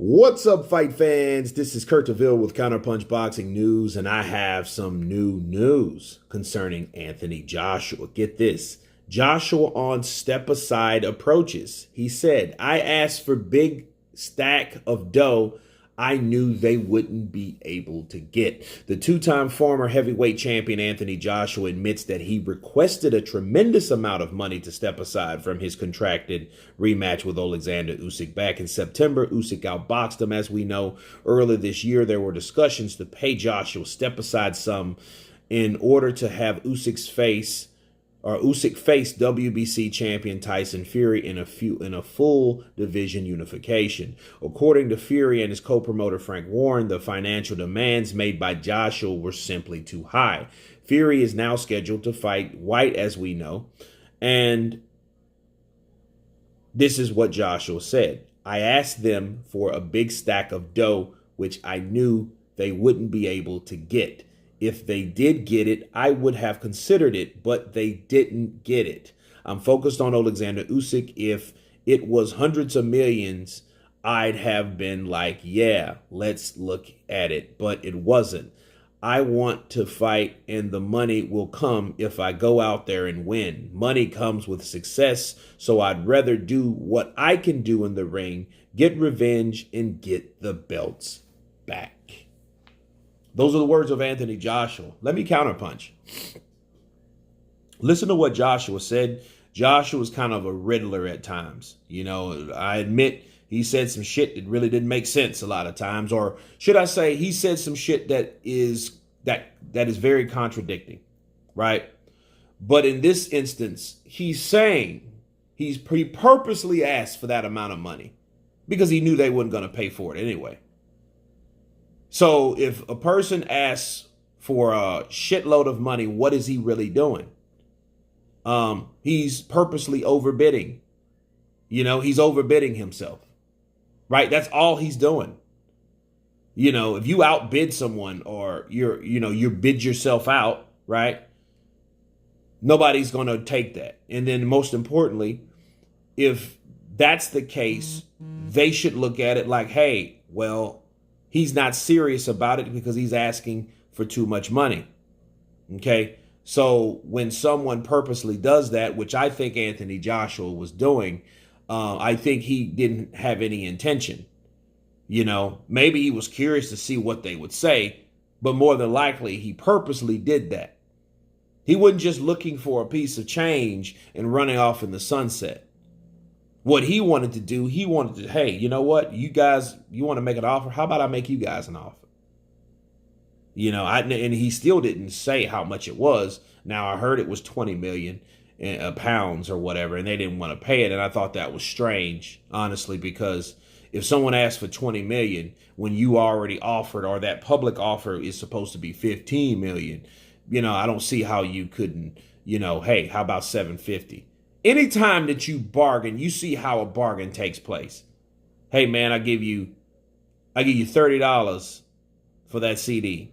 What's up, fight fans? This is Kurt DeVille with Counterpunch Boxing News, and I have some new news concerning Anthony Joshua. Get this. Joshua on step-aside approaches. He said, I asked for big stack of dough I knew they wouldn't be able to get. The two-time former heavyweight champion Anthony Joshua admits that he requested a tremendous amount of money to step aside from his contracted rematch with Alexander Usyk back in September. Usyk outboxed him, as we know. Earlier this year, there were discussions to pay Joshua step-aside sum in order to have Usyk face WBC champion Tyson Fury in a full division unification. According to Fury and his co-promoter Frank Warren, the financial demands made by Joshua were simply too high. Fury is now scheduled to fight White, as we know, and this is what Joshua said. I asked them for a big stack of dough, which I knew they wouldn't be able to get. If they did get it, I would have considered it, but they didn't get it. I'm focused on Alexander Usyk. If it was hundreds of millions, I'd have been like, yeah, let's look at it. But it wasn't. I want to fight, and the money will come if I go out there and win. Money comes with success, so I'd rather do what I can do in the ring, get revenge, and get the belts back. Those are the words of Anthony Joshua. Let me counterpunch. Listen to what Joshua said. Joshua's kind of a riddler at times. You know, I admit he said some shit that really didn't make sense a lot of times. Or should I say he said some shit that is very contradicting, right? But in this instance, he's saying he purposely asked for that amount of money because he knew they weren't going to pay for it anyway. So if a person asks for a shitload of money, what is he really doing? He's purposely overbidding. You know, he's overbidding himself, right? That's all he's doing. You know, if you outbid someone or you bid yourself out, right? Nobody's going to take that. And then most importantly, if that's the case, they should look at it like, hey, well, he's not serious about it because he's asking for too much money. Okay. So when someone purposely does that, which I think Anthony Joshua was doing, I think he didn't have any intention. You know, maybe he was curious to see what they would say, but more than likely he purposely did that. He wasn't just looking for a piece of change and running off in the sunset. What he wanted to do, he wanted to, hey, you know what? You guys, you want to make an offer? How about I make you guys an offer? You know, and he still didn't say how much it was. Now, I heard it was 20 million pounds or whatever, and they didn't want to pay it. And I thought that was strange, honestly, because if someone asked for 20 million when you already offered, or that public offer is supposed to be 15 million, you know, I don't see how you couldn't, you know, hey, how about 750? Anytime that you bargain, you see how a bargain takes place. Hey man, I give you $30 for that CD.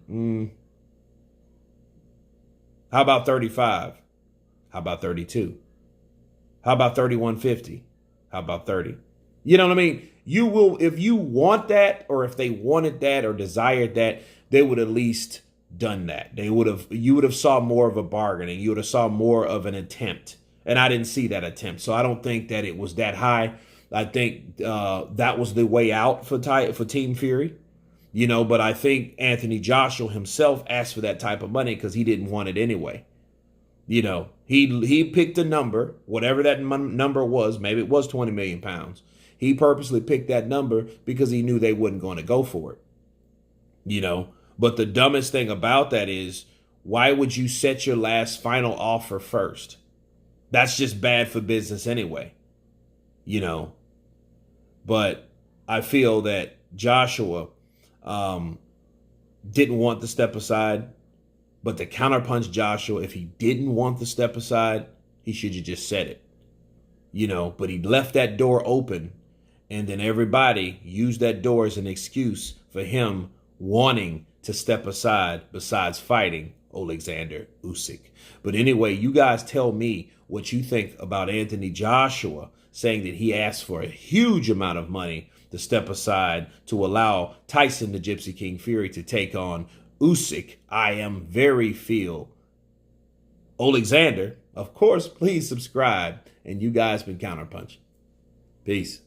How about 35? How about 32? How about 31.50? How about 30? You know what I mean? You will, if you want that, or if they wanted that or desired that, they would at least done that. You would have saw more of a bargaining. You would have saw more of an attempt. And I didn't see that attempt. So I don't think that it was that high. I think that was the way out for Team Fury. You know, but I think Anthony Joshua himself asked for that type of money because he didn't want it anyway. You know, he picked a number, whatever that number was. Maybe it was 20 million pounds. He purposely picked that number because he knew they wasn't going to go for it. You know, but the dumbest thing about that is, why would you set your last final offer first? That's just bad for business anyway, you know. But I feel that Joshua didn't want to step aside. But to counterpunch Joshua, if he didn't want to step aside, he should have just said it, you know. But he left that door open, and then everybody used that door as an excuse for him wanting to step aside besides fighting Alexander Usyk. But anyway, you guys tell me what you think about Anthony Joshua saying that he asked for a huge amount of money to step aside to allow Tyson the Gypsy King Fury to take on Usyk. I am very Phil Alexander. Of course, please subscribe. And you guys been Counterpunching. Peace.